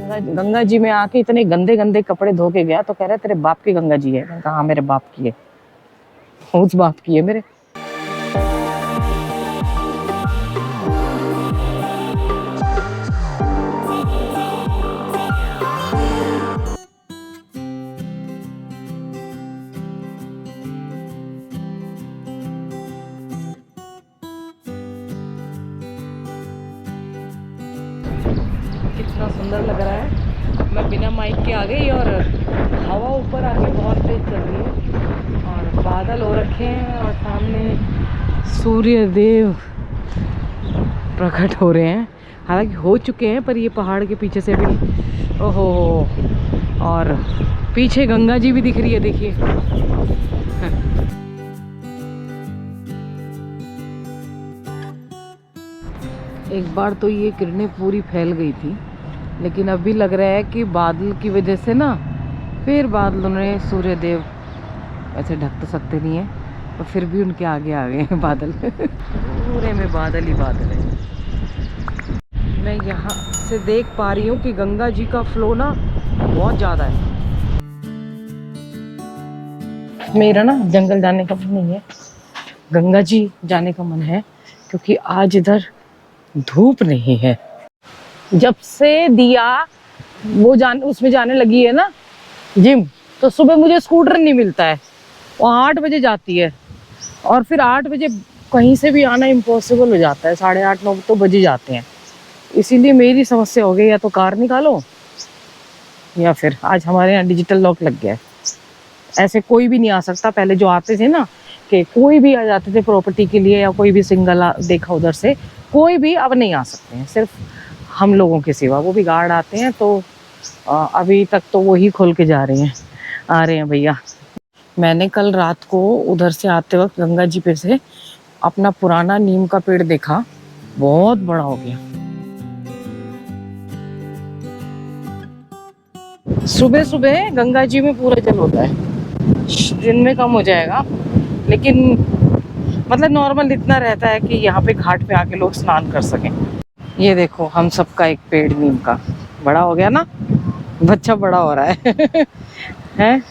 गंगा जी में आके इतने गंदे गंदे कपड़े धो के गया तो कह रहा है तेरे बाप की गंगा जी है। मैंने कहा हाँ मेरे बाप की है, उस बाप की है मेरे। कितना सुंदर लग रहा है। मैं बिना माइक के आ गई और हवा ऊपर आके बहुत तेज चल रही है और बादल हो रखे हैं और सामने सूर्य देव प्रकट हो रहे हैं। हालांकि हो चुके हैं पर ये पहाड़ के पीछे से भी, ओहो, और पीछे गंगा जी भी दिख रही है, देखिए। एक बार तो ये किरणें पूरी फैल गई थी, लेकिन अभी लग रहा है कि बादल की वजह से ना फिर बादलों ने सूर्य देव ऐसे ढक तो सकते नहीं है, और फिर भी उनके आगे आ गए हैं बादल। पूरे में बादल ही बादल है। मैं यहाँ से देख पा रही हूँ कि गंगा जी का फ्लो ना बहुत ज़्यादा है। मेरा ना जंगल जाने का मन नहीं है, गंगा जी जाने का मन है, क्योंकि आज इधर धूप नहीं है। जब से दिया वो उसमें जाने लगी है ना जिम, तो सुबह मुझे स्कूटर नहीं मिलता है। वो 8 बजे जाती है और फिर 8 बजे कहीं से भी आना इम्पॉसिबल हो जाता है। 8:30 9 तो बजे जाते हैं। इसीलिए मेरी समस्या हो गई, या तो कार निकालो या फिर आज हमारे यहाँ डिजिटल लॉक लग गया है। ऐसे कोई भी नहीं आ सकता। पहले जो आते थे ना कि कोई भी आ जाते थे प्रॉपर्टी के लिए, या कोई भी सिंगल देखा उधर से, कोई भी अब नहीं आ सकते हैं, सिर्फ हम लोगों के सिवा। वो भी गार्ड आते हैं, तो अभी तक तो वही खोल के जा रहे हैं, आ रहे हैं भैया। मैंने कल रात को उधर से आते वक्त गंगा जी पे से अपना पुराना नीम का पेड़ देखा, बहुत बड़ा हो गया। सुबह सुबह गंगा जी में पूरा जल होता है, दिन में कम हो जाएगा, लेकिन मतलब नॉर्मल इतना रहता है कि यहाँ पे घाट पे आके लोग स्नान कर सकें। ये देखो हम सबका एक पेड़ नीम का बड़ा हो गया ना, बच्चा बड़ा हो रहा है। हैं,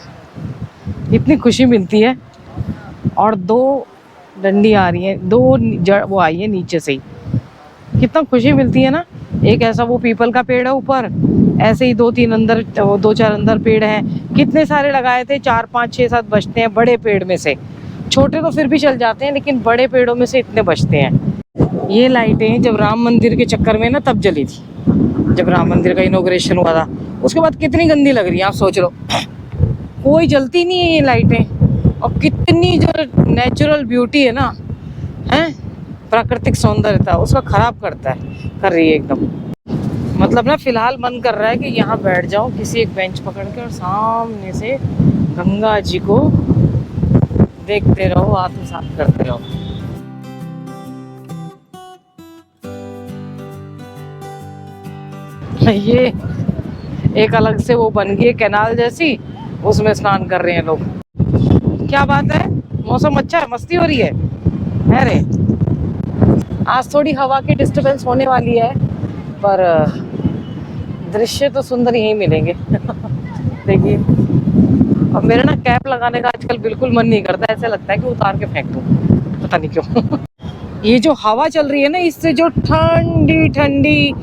इतनी खुशी मिलती है। और 2 डंडी आ रही है, 2 जड़ वो आई है नीचे से ही, कितना खुशी मिलती है ना। एक ऐसा वो पीपल का पेड़ है ऊपर, ऐसे ही 2-3 अंदर, 2-4 अंदर पेड़ हैं। कितने सारे लगाए थे, 4 5 6 7 बचते हैं बड़े पेड़ में से। छोटे तो फिर भी चल जाते हैं, लेकिन बड़े पेड़ों में से इतने बचते हैं। ये लाइटें जब राम मंदिर के चक्कर में ना तब जली थी, जब राम मंदिर का इनॉग्रेशन हुआ था। उसके बाद कितनी गंदी लग रही है, आप सोच लो। कोई जलती नहीं है ये लाइटें। और कितनी जो नेचुरल ब्यूटी है ना, है प्राकृतिक सौंदर्यता, उसका खराब कर रही है एकदम। मतलब ना फिलहाल मन कर रहा है कि यहाँ बैठ जाओ किसी एक बेंच पकड़ के और सामने से गंगा जी को देखते रहो, आत्मसात करते रहो। ये एक अलग से वो बन गई कैनाल जैसी, उसमें स्नान कर रहे हैं लोग। क्या बात है, मौसम अच्छा है, मस्ती हो रही है। अरे आज थोड़ी हवा की डिस्टरबेंस होने वाली है, पर दृश्य तो सुंदर यही मिलेंगे। देखिए, अब मेरा ना कैप लगाने का आजकल बिल्कुल मन नहीं करता, ऐसा लगता है कि उतार के फेंक दूं, पता नहीं क्यों। ये जो हवा चल रही है ना, इससे जो ठंडी ठंडी,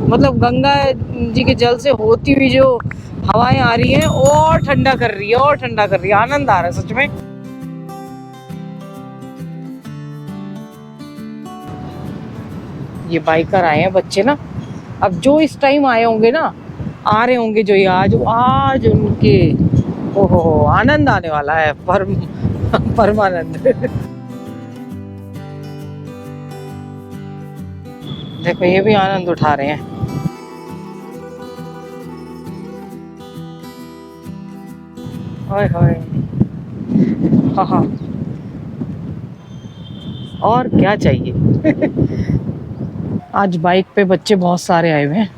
मतलब गंगा जी के जल से होती हुई जो हवाएं आ रही हैं, और ठंडा कर रही है, और ठंडा कर रही है। आनंद आ रहा है सच में। ये बाइकर आए हैं बच्चे ना, अब जो इस टाइम आए होंगे ना, आ रहे होंगे जो ये आज उनके ओहो आनंद आने वाला है, परमानंद। देखो ये भी आनंद उठा रहे हैं। हाय हाय, हाँ हाँ, और क्या चाहिए। आज बाइक पे बच्चे बहुत सारे आए हुए हैं,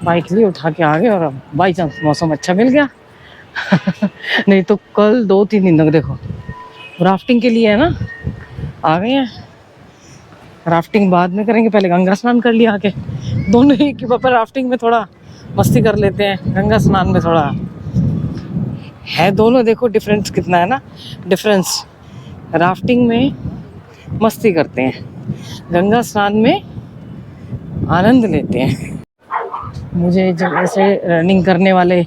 बाइक लिए उठा के आ गए, और अब बाई चांस मौसम अच्छा मिल गया। नहीं तो कल 2-3 दिन तक देखो राफ्टिंग के लिए है ना, आ गए हैं। राफ्टिंग बाद में करेंगे, पहले गंगा स्नान कर लिया आके। दोनों ही कि पापा राफ्टिंग में थोड़ा मस्ती कर लेते हैं। गंगा स्नान में थोड़ा है, दोनों देखो डिफरेंस कितना है ना, डिफरेंस। राफ्टिंग में मस्ती करते हैं, गंगा स्नान में आनंद लेते हैं। मुझे जब ऐसे रनिंग करने वाले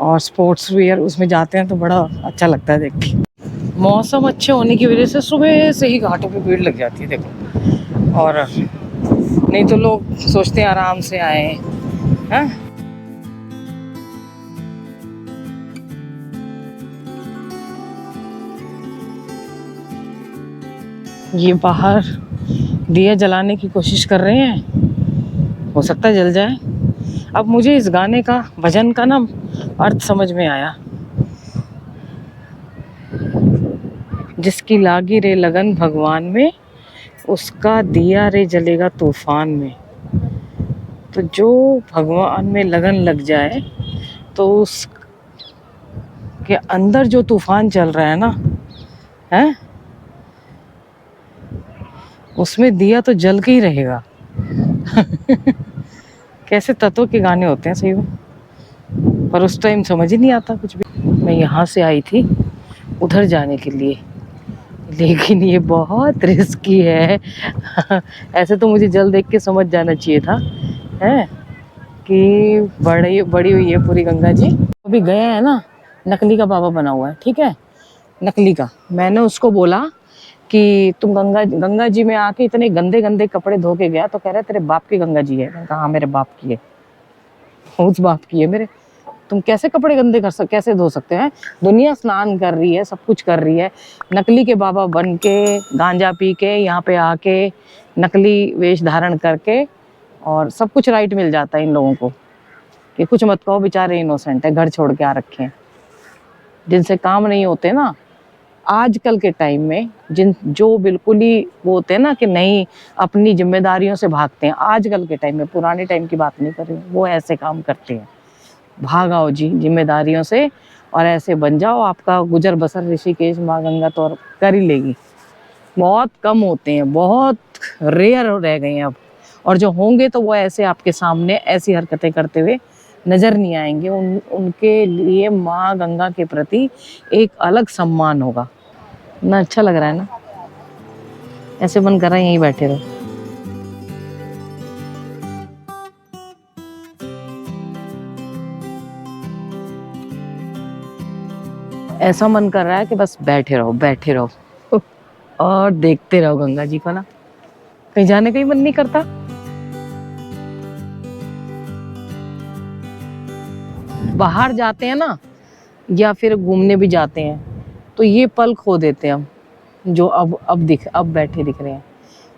और स्पोर्ट्स वेयर उसमें जाते हैं तो बड़ा अच्छा लगता है देख के। मौसम अच्छे होने की वजह से सुबह से ही घाटों पे भीड़ लग जाती है देखो, और नहीं तो लोग सोचते हैं आराम से आए हैं। ये बाहर दिया जलाने की कोशिश कर रहे हैं, हो सकता है जल जाए। अब मुझे इस गाने का, भजन का ना अर्थ समझ में आया। जिसकी लागी रे लगन भगवान में, उसका दिया रे जलेगा तूफान में। तो जो भगवान में लगन लग जाए तो उस के अंदर जो तूफान चल रहा है ना, है उसमें दिया तो जल के ही रहेगा। कैसे तत्व के गाने होते हैं सही में, पर उस टाइम समझ ही नहीं आता कुछ भी। मैं यहाँ से आई थी उधर जाने के लिए, लेकिन ये बहुत रिस्की है। ऐसे तो मुझे जल देख के समझ जाना चाहिए था, है कि बड़ी हुई है पूरी गंगा जी। अभी गए हैं ना, नकली का बाबा बना हुआ है, ठीक है, नकली का। मैंने उसको बोला कि तुम गंगा जी में आके इतने गंदे गंदे कपड़े धो के गया, तो कह रहे तेरे बाप की गंगा जी है। मैंने कहा हाँ मेरे बाप की है, उस बाप की है मेरे। तुम कैसे कपड़े गंदे कैसे धो सकते हैं? दुनिया स्नान कर रही है, सब कुछ कर रही है, नकली के बाबा बन के गांजा पी के यहाँ पे आके नकली वेश धारण करके, और सब कुछ राइट मिल जाता है इन लोगों को कि कुछ मत कहो, बेचारे इनोसेंट है, घर छोड़ के आ रखे हैं। जिनसे काम नहीं होते ना आजकल के टाइम में, जो बिल्कुल ही वो होते हैं ना कि नहीं अपनी जिम्मेदारियों से भागते हैं, आजकल के टाइम में, पुराने टाइम की बात नहीं कर रही हूँ, वो ऐसे काम करते हैं। भागाओ जी जिम्मेदारियों से और ऐसे बन जाओ, आपका गुजर बसर ऋषिकेश माँ गंगा तो कर ही लेगी। बहुत कम होते हैं, बहुत रेयर रह गए हैं अब, और जो होंगे तो वो ऐसे आपके सामने ऐसी हरकतें करते हुए नजर नहीं आएंगे। उनके लिए माँ गंगा के प्रति एक अलग सम्मान होगा ना। अच्छा लग रहा है ना, ऐसे मन कर रहा है यहीं बैठे रहो। ऐसा मन कर रहा है कि बस बैठे रहो बैठे रहो और देखते रहो गंगा जी को ना, कहीं जाने का ही मन नहीं करता। बाहर जाते हैं ना या फिर घूमने भी जाते हैं तो ये पल खो देते हैं हम, जो अब बैठे दिख रहे हैं।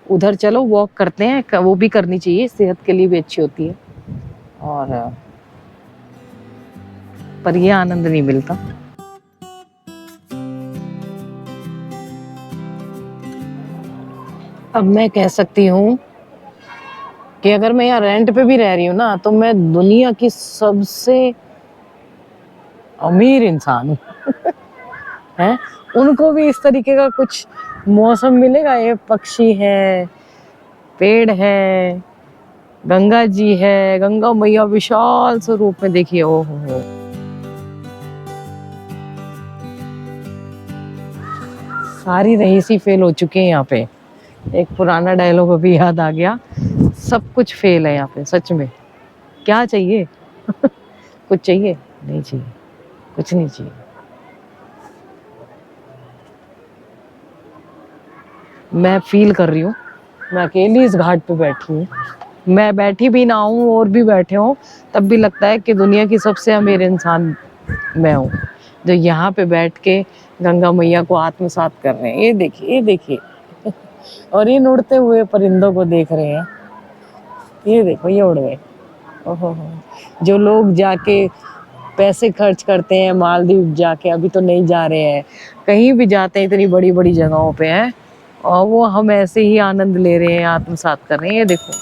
उधर चलो वॉक करते हैं, वो भी करनी चाहिए, सेहत के लिए भी अच्छी होती है, और पर ये आनंद नहीं मिलता। अब मैं कह सकती हूँ कि अगर मैं यहाँ रेंट पे भी रह रही हूँ ना, तो मैं दुनिया की सबसे अमीर इंसान हूँ। है, उनको भी इस तरीके का कुछ मौसम मिलेगा। ये पक्षी है, पेड़ है, गंगा जी है, गंगा मैया विशाल स्वरूप में देखिए, ओ हो। सारी रईसी फेल हो चुके हैं यहाँ पे। एक पुराना डायलॉग अभी याद आ गया, सब कुछ फेल है यहाँ पे सच में। क्या चाहिए? कुछ चाहिए? नहीं चाहिए, कुछ नहीं चाहिए। मैं फील कर रही हूँ, मैं अकेली इस घाट पे बैठी हूँ। मैं बैठी भी ना हूँ और भी बैठे हूँ तब भी लगता है कि दुनिया की सबसे अमीर इंसान मैं हूँ, जो यहाँ पे बैठ के गंगा मैया को आत्मसात कर रहे हैं। ये देखिए, ये देखिए। और इन उड़ते हुए परिंदों को देख रहे हैं, ये देखो ये उड़ गए। ओहो, जो लोग जाके पैसे खर्च करते हैं मालदीव जाके, अभी तो नहीं जा रहे हैं, कहीं भी जाते हैं इतनी बड़ी बड़ी जगहों पे हैं, और वो हम ऐसे ही आनंद ले रहे हैं, आत्मसात कर रहे हैं। ये देखो,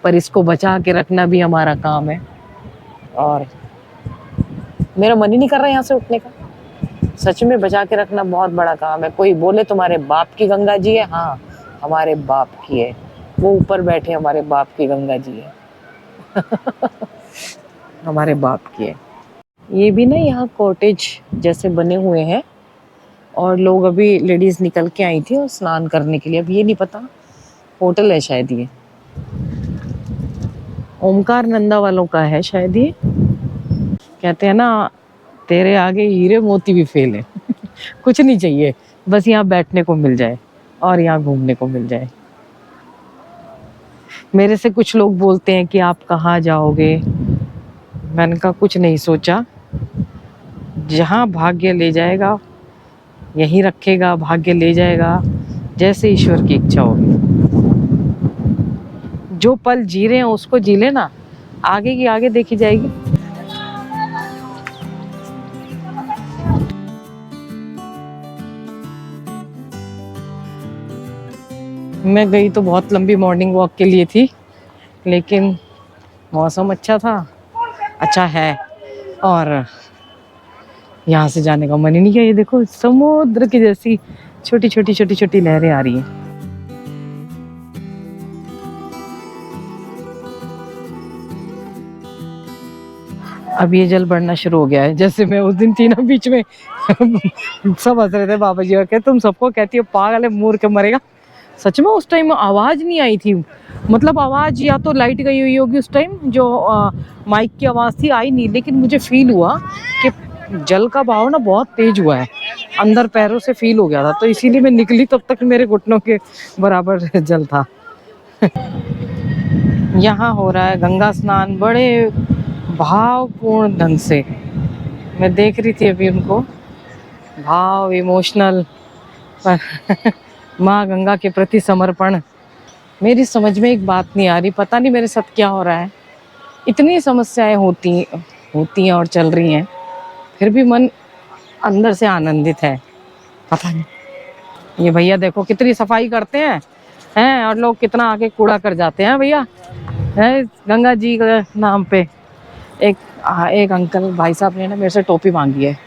पर इसको बचा के रखना भी हमारा काम है। और मेरा मन ही नहीं कर रहा यहाँ से उठने का, सच में बचा के रखना बहुत बड़ा काम है। कोई बोले तुम्हारे बाप की गंगा जी है, हाँ हमारे बाप की है, वो ऊपर बैठे हमारे बाप की गंगा जी है। हमारे बाप की है। ये भी ना यहाँ कॉटेज जैसे बने हुए हैं और लोग अभी लेडीज निकल के आई थी और स्नान करने के लिए। अब ये नहीं पता, होटल है शायद ये, ओमकार नंदा वालों का है शायद ये। कहते हैं ना तेरे आगे हीरे मोती भी फेल है। कुछ नहीं चाहिए, बस यहाँ बैठने को मिल जाए और यहाँ घूमने को मिल जाए। मेरे से कुछ लोग बोलते हैं कि आप कहाँ जाओगे, मैंने कहा कुछ नहीं सोचा, जहाँ भाग्य ले जाएगा यहीं रखेगा, भाग्य ले जाएगा, जैसे ईश्वर की इच्छा होगी। जो पल जी रहे हैं उसको जी लेना, आगे की आगे देखी जाएगी। मैं गई तो बहुत लंबी मॉर्निंग वॉक के लिए थी, लेकिन मौसम अच्छा था, अच्छा है, और यहाँ से जाने का मन ही नहीं किया। ये देखो समुद्र की जैसी छोटी छोटी छोटी छोटी लहरें आ रही हैं। अब ये जल बढ़ना शुरू हो गया है। जैसे मैं उस दिन थी ना बीच में, सब हंस रहे थे बाबा जी के, तुम सबको कहती हो पागल है, मूर्ख मरेगा। सच में उस टाइम आवाज नहीं आई थी, मतलब आवाज या तो लाइट गई हुई होगी उस टाइम, जो माइक की आवाज थी आई नहीं, लेकिन मुझे फील हुआ कि जल का बहाव ना बहुत तेज हुआ है, अंदर पैरों से फील हो गया था, तो इसीलिए मैं निकली तब तक मेरे घुटनों के बराबर जल था। यहाँ हो रहा है गंगा स्नान बड़े भावपूर्ण ढंग से। मैं देख रही थी अभी उनको, भाव इमोशनल माँ गंगा के प्रति समर्पण। मेरी समझ में एक बात नहीं आ रही, पता नहीं मेरे साथ क्या हो रहा है। इतनी समस्याएं होती हैं और चल रही हैं, फिर भी मन अंदर से आनंदित है, पता नहीं। ये भैया देखो कितनी सफाई करते हैं और लोग कितना आगे कूड़ा कर जाते हैं भैया, है गंगा जी के नाम पे। एक अंकल भाई साहब ने ना मेरे से टोपी मांगी है।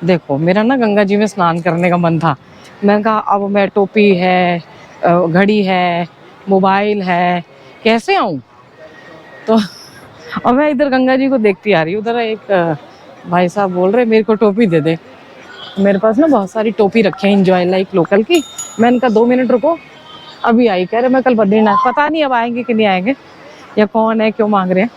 देखो मेरा ना गंगा जी में स्नान करने का मन था, मैंने कहा अब मैं टोपी है, घड़ी है, मोबाइल है, कैसे आऊँ? तो और मैं इधर गंगा जी को देखती आ रही हूँ, उधर एक भाई साहब बोल रहे मेरे को टोपी दे दे। मेरे पास ना बहुत सारी टोपी रखी है एंजॉय लाइक लोकल की। मैंने कहा 2 मिनट रुको, अभी आई। कह रहे मैं कल बद्रीनाथ, पता नहीं अब आएंगे कि नहीं आएंगे, या कौन है क्यों मांग रहे हैं।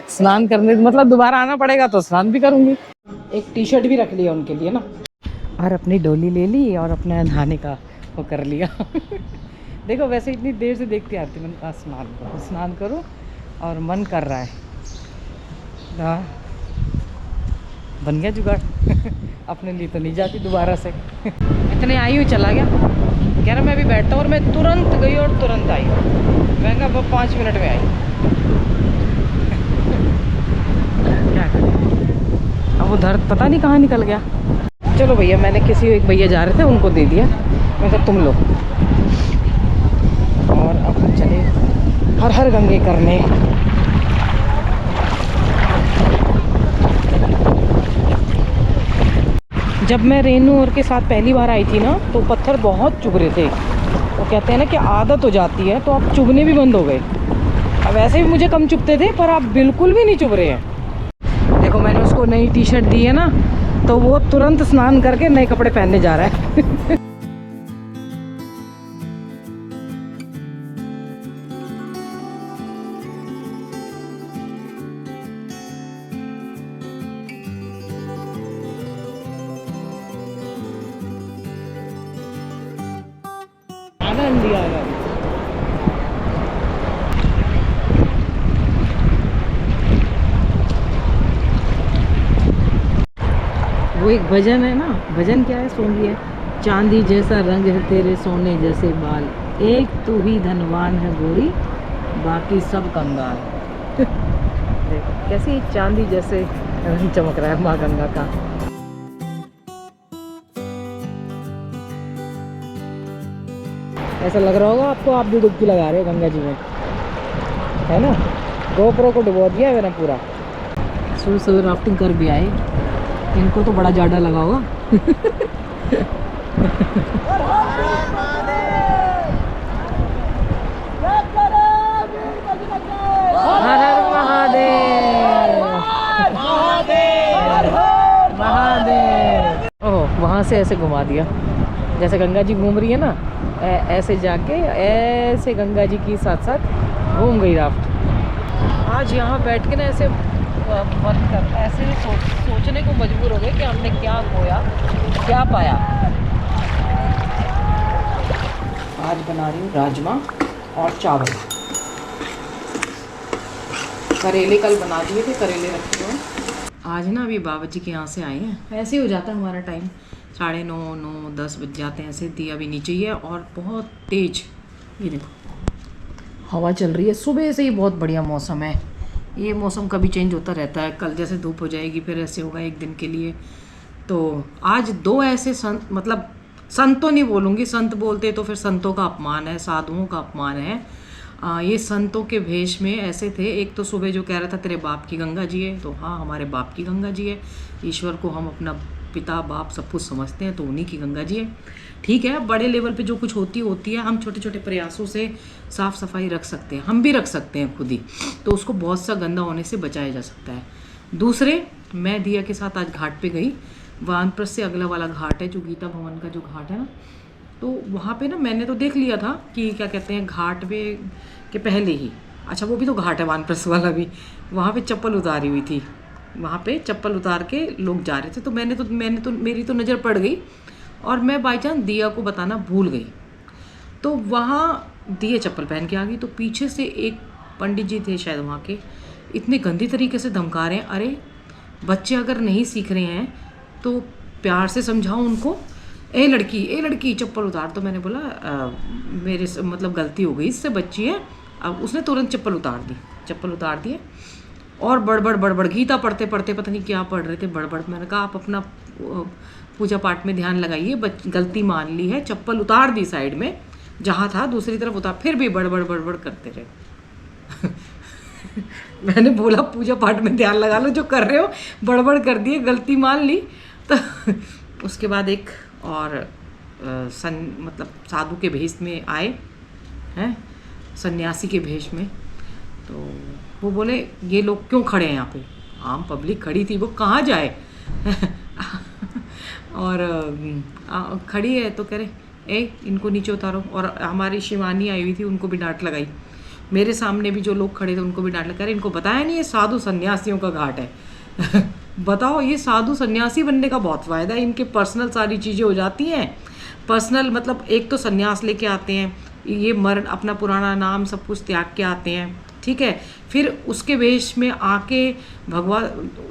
स्नान करने मतलब दोबारा आना पड़ेगा तो स्नान भी करूंगी। एक टी शर्ट भी रख लिया उनके लिए ना, और अपनी डोली ले ली और अपना नहाने का वो कर लिया। देखो वैसे इतनी देर से देखती आती, मैंने कहा स्नान करो और मन कर रहा है। बन गया जुगाड़। अपने लिए तो नहीं जाती दोबारा से। इतने आई हुई चला गया, कह रहा मैं अभी बैठता हूँ, और मैं तुरंत गई और तुरंत आई। मैं कहा 5 मिनट में आई। क्या करें, अब वो दर्द पता नहीं कहाँ निकल गया। चलो भैया, मैंने किसी एक भैया जा रहे थे उनको दे दिया, मैं कहा तुम लो, और अब हम चले हर हर गंगे करने। जब मैं रेनू और के साथ पहली बार आई थी ना, तो पत्थर बहुत चुभ रहे थे। वो कहते हैं ना कि आदत हो जाती है, तो अब चुभने भी बंद हो गए। अब वैसे भी मुझे कम चुभते थे, पर अब बिल्कुल भी नहीं चुभ रहे हैं। देखो मैंने उसको नई टी शर्ट दी है ना, तो वो तुरंत स्नान करके नए कपड़े पहनने जा रहा है। आनंद ही आनंद। वो एक भजन है ना, भजन क्या है सुनिए। चांदी जैसा रंग है तेरे सोने जैसे बाल, एक तू ही धनवान है गोरी, बाकी सब कंगाल। देखो कैसी चांदी जैसे रंग चमक रहा है माँ गंगा का। ऐसा लग रहा होगा आपको, आप भी डुबकी लगा रहे हो गंगा जी में, है ना। गोप्रो को डुबो दिया है मैंने पूरा। सुबह राफ्टिंग कर भी आए, इनको तो बड़ा ज़्यादा लगा होगा। से ऐसे घुमा दिया, जैसे गंगा जी घूम रही है ना, ऐसे जाके ऐसे गंगा जी के साथ साथ घूम गई राफ्ट। आज यहाँ बैठ के ना ऐसे मन कर ऐसे सोचने को मजबूर हो गए कि हमने क्या खोया क्या पाया। आज बना रही हूँ राजमा और चावल। करेले कल बना दिए थे, करेले रखे हुए। आज ना अभी बाबा जी के यहाँ से आए हैं, ऐसे ही हो जाता है हमारा टाइम, 9:30 9 10 बज जाते हैं ऐसे। दिया भी नीचे ही है और बहुत तेज, ये देखो हवा चल रही है। सुबह से ही बहुत बढ़िया मौसम है। ये मौसम कभी चेंज होता रहता है, कल जैसे धूप हो जाएगी फिर ऐसे होगा एक दिन के लिए। तो आज 2 ऐसे संत, मतलब संत तो नहीं बोलूँगी, संत बोलते तो फिर संतों का अपमान है, साधुओं का अपमान है। ये संतों के भेष में ऐसे थे। एक तो सुबह जो कह रहा था तेरे बाप की गंगा जी है, तो हाँ हमारे बाप की गंगा जी है। ईश्वर को हम अपना पिता बाप सब कुछ समझते हैं, तो उन्हीं की गंगा जी है। ठीक है, बड़े लेवल पे जो कुछ होती है, हम छोटे छोटे प्रयासों से साफ़ सफाई रख सकते हैं, हम भी रख सकते हैं खुद ही, तो उसको बहुत सा गंदा होने से बचाया जा सकता है। दूसरे, मैं दिया के साथ आज घाट पे गई। वानप्रस्थ से अगला वाला घाट है जो गीता भवन का जो घाट है ना, तो वहाँ पे ना मैंने तो देख लिया था कि क्या कहते हैं, घाट पे के पहले ही, अच्छा वो भी तो घाट है वानप्रस्थ वाला भी, वहाँ पे चप्पल उतारी हुई थी। वहाँ पे चप्पल उतार के लोग जा रहे थे, तो मैंने तो मेरी तो नज़र पड़ गई और मैं बाई चांस दिया को बताना भूल गई। तो वहाँ दिया चप्पल पहन के आ गई, तो पीछे से एक पंडित जी थे शायद वहाँ के, इतने गंदी तरीके से धमका रहे हैं। अरे बच्चे अगर नहीं सीख रहे हैं तो प्यार से समझाओ उनको, ए लड़की चप्पल उतार। तो मैंने बोला मेरे से मतलब गलती हो गई, इससे बच्ची है। अब उसने तुरंत चप्पल उतार दिए और बड़बड़ गीता पढ़ते पता नहीं क्या पढ़ रहे थे, बड़बड़। मैंने कहा आप अपना पूजा पाठ में ध्यान लगाइए, गलती मान ली है, चप्पल उतार दी साइड में जहाँ था, दूसरी तरफ उतार, फिर भी बड़बड़ करते रहे। मैंने बोला पूजा पाठ में ध्यान लगा लो, जो कर रहे हो बड़बड़ कर दिए, गलती मान ली। तो उसके बाद एक और मतलब साधु के भेष में आए हैं, सन्यासी के भेष में। तो वो बोले ये लोग क्यों खड़े हैं यहाँ पे, आम पब्लिक खड़ी थी, वो कहाँ जाए। और खड़ी है तो कह रहे इनको नीचे उतारो। और हमारी शिवानी आई हुई थी, उनको भी डांट लगाई। मेरे सामने भी जो लोग खड़े थे उनको भी डांट लगा रहे, इनको बताया नहीं ये साधु सन्यासियों का घाट है। बताओ, ये साधु सन्यासी बनने का बहुत फ़ायदा है, इनके पर्सनल सारी चीज़ें हो जाती हैं। पर्सनल मतलब एक तो सन्यास लेके आते हैं, ये मरण अपना पुराना नाम सब कुछ त्याग के आते हैं, ठीक है, फिर उसके वेश में आके भगवा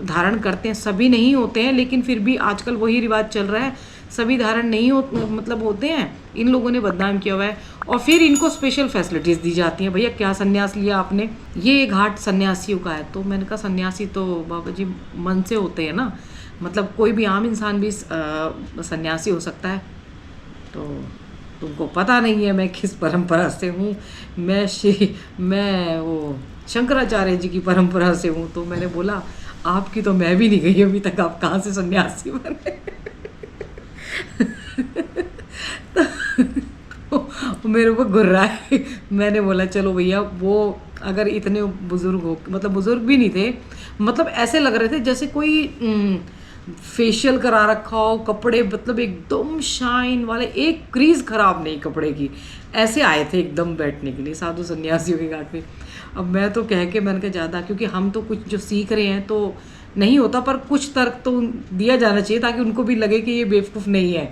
धारण करते हैं। सभी नहीं होते हैं, लेकिन फिर भी आजकल वही रिवाज चल रहा है, सभी धारण नहीं मतलब होते हैं। इन लोगों ने बदनाम किया हुआ है और फिर इनको स्पेशल फैसिलिटीज़ दी जाती हैं। भैया क्या सन्यास लिया आपने, ये घाट सन्यासियों का है। तो मैंने कहा सन्यासी तो बाबा जी मन से होते हैं ना, मतलब कोई भी आम इंसान भी सन्यासी हो सकता है। तो तुमको पता नहीं है मैं किस परंपरा से हूँ, मैं वो शंकराचार्य जी की परंपरा से हूँ। तो मैंने बोला आपकी तो मैं भी नहीं गई अभी तक, आप कहाँ से सन्यासी बने। तो मेरे को गुर्रा है। मैंने बोला चलो भैया, वो अगर इतने बुजुर्ग हो, मतलब बुजुर्ग भी नहीं थे, मतलब ऐसे लग रहे थे जैसे कोई फेशियल करा रखा हो, कपड़े मतलब एकदम शाइन वाले, एक क्रीज खराब नहीं कपड़े की, ऐसे आए थे एकदम बैठने के लिए साधु सन्यासियों के घाट पे। अब मैं तो कह के मैंने कहा ज़्यादा, क्योंकि हम तो कुछ जो सीख रहे हैं तो नहीं होता, पर कुछ तर्क तो दिया जाना चाहिए ताकि उनको भी लगे कि ये बेवकूफ़ नहीं है।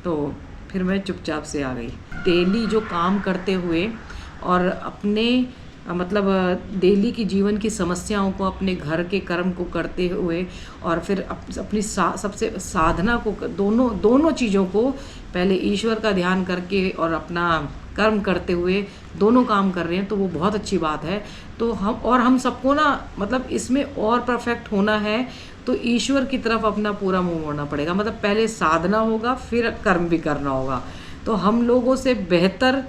तो फिर मैं चुपचाप से आ गई। डेली जो काम करते हुए और अपने मतलब डेली की जीवन की समस्याओं को, अपने घर के कर्म को करते हुए और फिर अपनी सबसे साधना को, दोनों चीज़ों को, पहले ईश्वर का ध्यान करके और अपना कर्म करते हुए दोनों काम कर रहे हैं, तो वो बहुत अच्छी बात है। तो हम सबको ना मतलब इसमें और परफेक्ट होना है तो ईश्वर की तरफ अपना पूरा मुंह मोड़ना पड़ेगा। मतलब पहले साधना होगा, फिर कर्म भी करना होगा। तो हम लोगों से बेहतर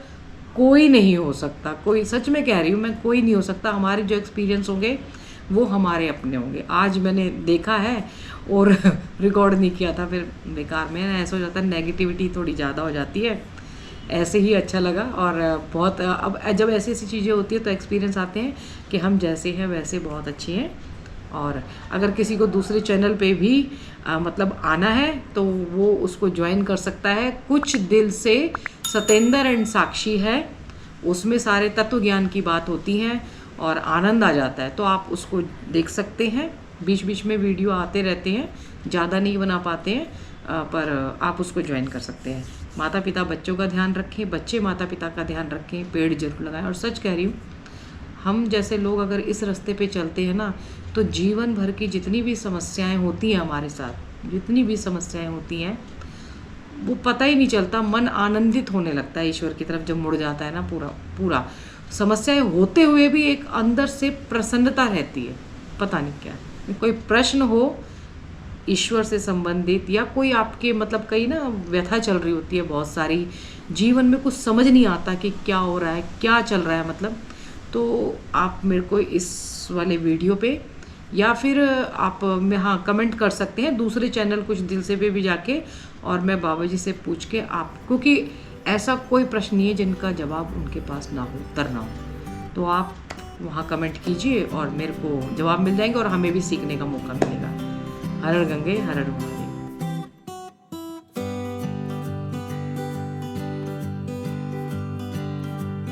कोई नहीं हो सकता, कोई, सच में कह रही हूँ मैं, कोई नहीं हो सकता। हमारे जो एक्सपीरियंस होंगे वो हमारे अपने होंगे। आज मैंने देखा है और रिकॉर्ड नहीं किया था, फिर बेकार में ऐसा हो जाता है, नेगेटिविटी थोड़ी ज़्यादा हो जाती है। ऐसे ही अच्छा लगा। और बहुत अब जब ऐसी ऐसी चीज़ें होती है तो एक्सपीरियंस आते हैं कि हम जैसे हैं वैसे बहुत अच्छे हैं। और अगर किसी को दूसरे चैनल पे भी मतलब आना है तो वो उसको ज्वाइन कर सकता है। कुछ दिल से सतेंद्र एंड साक्षी है, उसमें सारे तत्व ज्ञान की बात होती है और आनंद आ जाता है, तो आप उसको देख सकते हैं। बीच बीच में वीडियो आते रहते हैं, ज़्यादा नहीं बना पाते हैं, पर आप उसको ज्वाइन कर सकते हैं। माता पिता बच्चों का ध्यान रखें, बच्चे माता पिता का ध्यान रखें, पेड़ जरूर लगाएं। और सच कह रही हूँ, हम जैसे लोग अगर इस रास्ते पे चलते हैं ना, तो जीवन भर की जितनी भी समस्याएं होती हैं हमारे साथ, जितनी भी समस्याएं होती हैं, वो पता ही नहीं चलता। मन आनंदित होने लगता है ईश्वर की तरफ जब मुड़ जाता है ना पूरा पूरा। समस्याएं होते हुए भी एक अंदर से प्रसन्नता रहती है, पता नहीं क्या। कोई प्रश्न हो ईश्वर से संबंधित, या कोई आपके मतलब कई ना व्यथा चल रही होती है बहुत सारी, जीवन में कुछ समझ नहीं आता कि क्या हो रहा है, क्या चल रहा है मतलब, तो आप मेरे को इस वाले वीडियो पे या फिर आप में हाँ कमेंट कर सकते हैं दूसरे चैनल कुछ दिल से पे भी जाके, और मैं बाबा जी से पूछ के आप, क्योंकि ऐसा कोई प्रश्न नहीं है जिनका जवाब उनके पास ना हो, उत्तर ना हो, तो आप वहाँ कमेंट कीजिए और मेरे को जवाब मिल जाएंगे और हमें भी सीखने का मौका मिलेगा। हर हर गंगे हर हर महादेव।